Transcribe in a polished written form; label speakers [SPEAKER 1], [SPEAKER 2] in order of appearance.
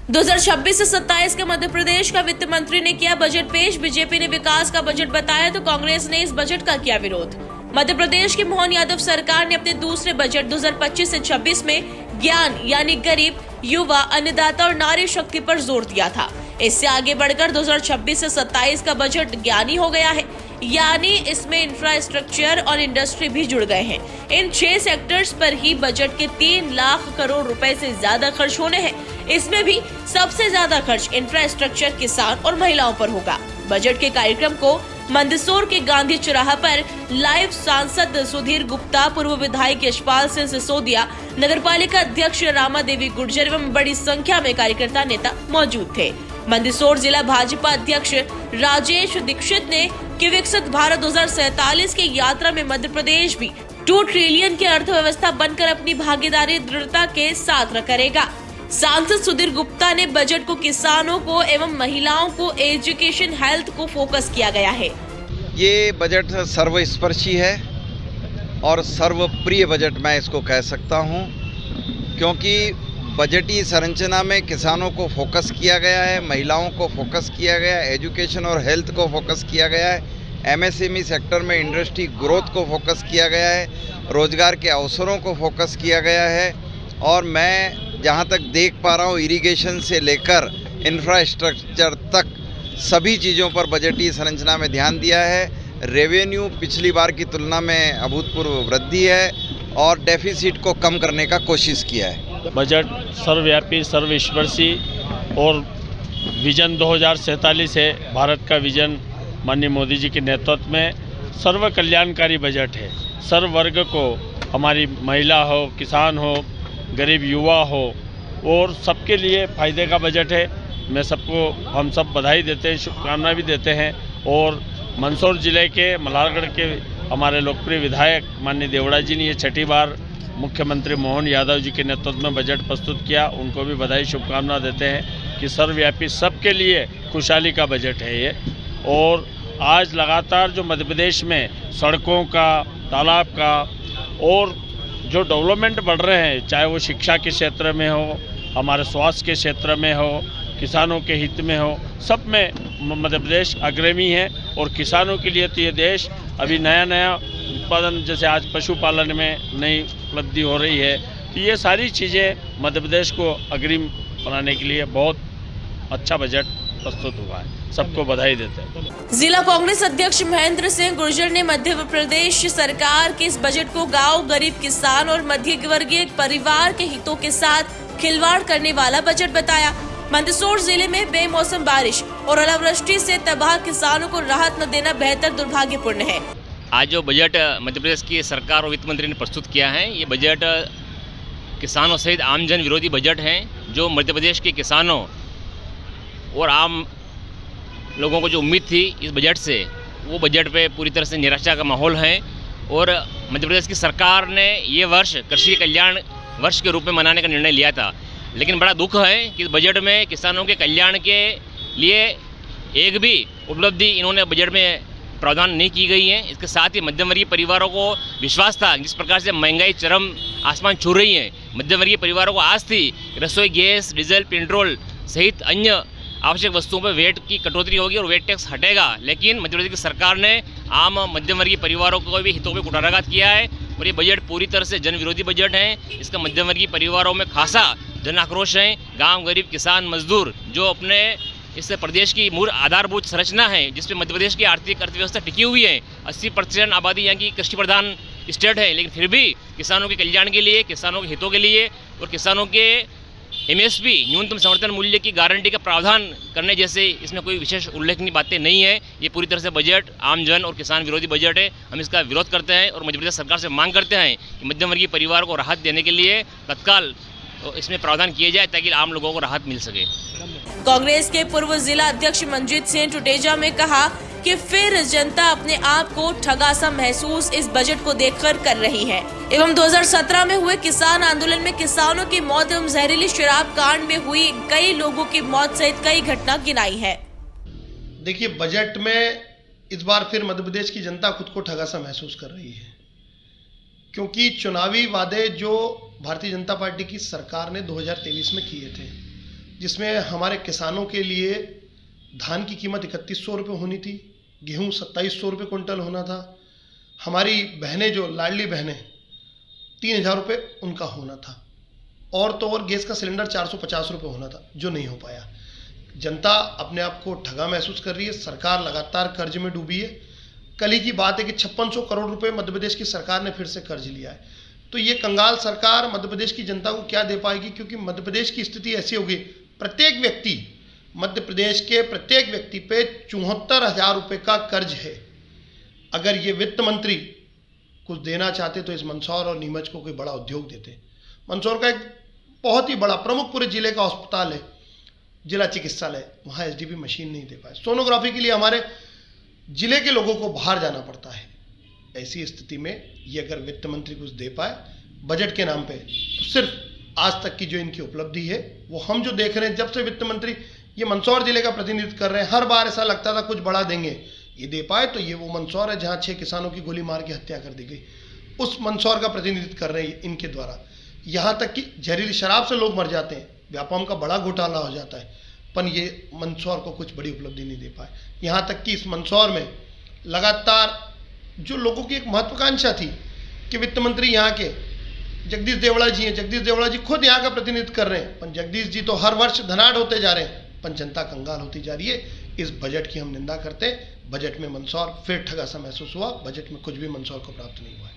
[SPEAKER 1] 2026 से 27 के मध्य प्रदेश का वित्त मंत्री ने किया बजट पेश। बीजेपी ने विकास का बजट बताया तो कांग्रेस ने इस बजट का किया विरोध। मध्य प्रदेश की मोहन यादव सरकार ने अपने दूसरे बजट 2025 से 26 में ज्ञान यानी गरीब, युवा, अन्नदाता और नारी शक्ति पर जोर दिया था। इससे आगे बढ़कर 2026 से 27 का बजट ज्ञानी हो गया है, यानी इसमें इंफ्रास्ट्रक्चर और इंडस्ट्री भी जुड़ गए हैं। इन 6 सेक्टर्स पर ही बजट के 3 लाख करोड़ रुपए से ज्यादा खर्च होने हैं। इसमें भी सबसे ज्यादा खर्च इंफ्रास्ट्रक्चर, किसान और महिलाओं पर होगा। बजट के कार्यक्रम को मंदसौर के गांधी चौराहा पर लाइव सांसद सुधीर गुप्ता, पूर्व विधायक यशपाल सिंह सिसोदिया, नगरपालिका अध्यक्ष रामा देवी गुर्जर एवं बड़ी संख्या में कार्यकर्ता नेता मौजूद थे। मंदसौर जिला भाजपा अध्यक्ष राजेश दीक्षित ने कि विकसित भारत 2047 की यात्रा में मध्य प्रदेश भी 2 ट्रिलियन की अर्थव्यवस्था बनकर अपनी भागीदारी दृढ़ता के साथ करेगा। सांसद सुधीर गुप्ता ने बजट को किसानों को एवं महिलाओं को एजुकेशन, हेल्थ को फोकस किया गया है।
[SPEAKER 2] ये बजट सर्वस्पर्शी है और सर्वप्रिय बजट मैं इसको कह सकता हूँ, क्योंकि बजटीय संरचना में किसानों को फोकस किया गया है, महिलाओं को फोकस किया गया है, एजुकेशन और हेल्थ को फोकस किया गया है, एमएसएमई सेक्टर में इंडस्ट्री ग्रोथ को फोकस किया गया है, रोजगार के अवसरों को फोकस किया गया है। और मैं जहाँ तक देख पा रहा हूँ, इरिगेशन से लेकर इंफ्रास्ट्रक्चर तक सभी चीज़ों पर बजटीय संरचना में ध्यान दिया है। रेवेन्यू पिछली बार की तुलना में अभूतपूर्व वृद्धि है और डेफिसिट को कम करने का कोशिश किया है।
[SPEAKER 3] बजट सर्वव्यापी, सर्वस्पर्शी और विजन 2047 है। भारत का विजन माननीय मोदी जी के नेतृत्व में सर्व कल्याणकारी बजट है। सर्व वर्ग को, हमारी महिला हो, किसान हो, गरीब युवा हो, और सबके लिए फ़ायदे का बजट है। मैं सबको, हम सब बधाई देते हैं, शुभकामनाएं भी देते हैं। और मंदसौर जिले के मल्हारगढ़ के हमारे लोकप्रिय विधायक माननीय देवड़ा जी ने ये 6ठी बार मुख्यमंत्री मोहन यादव जी के नेतृत्व में बजट प्रस्तुत किया। उनको भी बधाई, शुभकामना देते हैं कि सर्वव्यापी सबके लिए खुशहाली का बजट है ये। और आज लगातार जो मध्य प्रदेश में सड़कों का, तालाब का और जो डेवलपमेंट बढ़ रहे हैं, चाहे वो शिक्षा के क्षेत्र में हो, हमारे स्वास्थ्य के क्षेत्र में हो, किसानों के हित में हो, सब में मध्य प्रदेश अग्रणी है। और किसानों के लिए तो ये देश अभी नया उत्पादन, जैसे आज पशुपालन में नई उपलब्धि हो रही है, तो ये सारी चीज़ें मध्य प्रदेश को अग्रिम बनाने के लिए बहुत अच्छा बजट प्रस्तुत हुआ है। सबको बधाई देते हैं।
[SPEAKER 1] जिला कांग्रेस अध्यक्ष महेंद्र सिंह गुर्जर ने मध्य प्रदेश सरकार के इस बजट को गांव, गरीब, किसान और मध्य वर्गीय परिवार के हितों के साथ खिलवाड़ करने वाला बजट बताया। मंदसौर जिले में बेमौसम बारिश और ओलावृष्टि से तबाह किसानों को राहत न देना बेहतर दुर्भाग्यपूर्ण है।
[SPEAKER 4] आज जो बजट मध्य प्रदेश की सरकार और वित्त मंत्री ने प्रस्तुत किया है, ये बजट किसानों सहित आम जन विरोधी बजट है। जो मध्य प्रदेश के किसानों और आम लोगों को जो उम्मीद थी इस बजट से, वो बजट पे पूरी तरह से निराशा का माहौल है। और मध्य प्रदेश की सरकार ने ये वर्ष कृषि कल्याण वर्ष के रूप में मनाने का निर्णय लिया था, लेकिन बड़ा दुख है कि इस बजट में किसानों के कल्याण के लिए एक भी उपलब्धि इन्होंने बजट में प्रावधान नहीं की गई है। इसके साथ ही मध्यम वर्गीय परिवारों को विश्वास था, जिस प्रकार से महंगाई चरम आसमान छू रही है, मध्यम वर्गीय परिवारों को आस थी रसोई गैस, डीजल, पेट्रोल सहित अन्य आवश्यक वस्तुओं पर वेट की कटौती होगी और वेट टैक्स हटेगा। लेकिन मध्य प्रदेश की सरकार ने आम मध्यम वर्गीय परिवारों को भी हितों में कुठाराघात किया है और ये बजट पूरी तरह से जन विरोधी बजट है। इसका मध्यम वर्गीय परिवारों में खासा जन आक्रोश है। गाँव, गरीब, किसान, मजदूर जो अपने इस प्रदेश की मूल आधारभूत संरचना है, जिसपे मध्य प्रदेश की आर्थिक अर्थव्यवस्था टिकी हुई है। 80% आबादी यहाँ की कृषि प्रधान स्टेट है, लेकिन फिर भी किसानों के कल्याण के लिए, किसानों के हितों के लिए और किसानों के एमएसपी न्यूनतम समर्थन मूल्य की गारंटी का प्रावधान करने जैसे इसमें कोई विशेष उल्लेखनीय बातें नहीं है। ये पूरी तरह से बजट आम जन और किसान विरोधी बजट है। हम इसका विरोध करते हैं और मध्य प्रदेश सरकार से मांग करते हैं कि मध्यम वर्गीय परिवार को राहत देने के लिए तत्काल इसमें प्रावधान किए जाए ताकि आम लोगों को राहत मिल सके।
[SPEAKER 1] कांग्रेस के पूर्व जिला अध्यक्ष मंजीत सिंह टुटेजा ने कहा कि फिर जनता अपने आप को ठगा सा महसूस इस बजट को देखकर कर रही है एवं 2017 में हुए किसान आंदोलन में किसानों की मौत एवं जहरीली शराब कांड में हुई कई लोगों की मौत सहित कई घटना गिनाई है।
[SPEAKER 5] देखिए, बजट में इस बार फिर मध्य प्रदेश की जनता खुद को ठगा सा महसूस कर रही है, क्योंकि चुनावी वादे जो भारतीय जनता पार्टी की सरकार ने 2023 में किए थे जिसमें हमारे किसानों के लिए धान की कीमत 3100 रुपये होनी थी, गेहूँ 2700 रुपये कुंटल होना था, हमारी बहनें जो लाडली बहनें 3000 रुपये उनका होना था, और तो और गैस का सिलेंडर 450 रुपये होना था, जो नहीं हो पाया। जनता अपने आप को ठगा महसूस कर रही है। सरकार लगातार कर्ज में डूबी है। कल ही की बात है कि 5600 करोड़ रुपए मध्य प्रदेश की सरकार ने फिर से कर्ज लिया है। तो ये कंगाल सरकार मध्य प्रदेश की जनता को क्या दे पाएगी, क्योंकि मध्य प्रदेश की स्थिति ऐसी होगी, प्रत्येक व्यक्ति, मध्य प्रदेश के प्रत्येक व्यक्ति पे 74,000 रुपये का कर्ज है। अगर ये वित्त मंत्री कुछ देना चाहते तो इस मंदसौर और नीमच को कोई बड़ा उद्योग देते। मंदसौर का एक बहुत ही बड़ा प्रमुख पूरे जिले का अस्पताल है, जिला चिकित्सालय, वहाँ एसडीपी मशीन नहीं दे पाए। सोनोग्राफी के लिए हमारे जिले के लोगों को बाहर जाना पड़ता है। ऐसी स्थिति में ये अगर वित्त मंत्री कुछ दे पाए बजट के नाम पे, तो सिर्फ आज तक की जो इनकी उपलब्धि है वो हम जो देख रहे हैं, जब से वित्त मंत्री ये मंदसौर जिले का प्रतिनिधित्व कर रहे हैं, हर बार ऐसा लगता था कुछ बड़ा देंगे, ये दे पाए तो ये वो मंदसौर है जहाँ 6 किसानों की गोली मार के हत्या कर दी गई, उस मंदसौर का प्रतिनिधित्व कर रहे हैं इनके द्वारा। यहाँ तक कि जहरीली शराब से लोग मर जाते हैं, व्यापार का बड़ा घोटाला हो जाता है, पर ये मंदसौर को कुछ बड़ी उपलब्धि नहीं दे पाए। यहाँ तक कि इस मंदसौर में लगातार जो लोगों की एक महत्वाकांक्षा थी कि वित्त मंत्री यहाँ के जगदीश देवड़ा जी हैं, जगदीश देवड़ा जी खुद यहाँ का प्रतिनिधित्व कर रहे हैं, पर जगदीश जी तो हर वर्ष धनाढ़ होते जा रहे हैं, पर जनता कंगाल होती जा रही है। इस बजट की हम निंदा करते हैं। बजट में मंदसौर फिर ठगा सा महसूस हुआ, बजट में कुछ भी मंदसौर को प्राप्त नहीं हुआ है।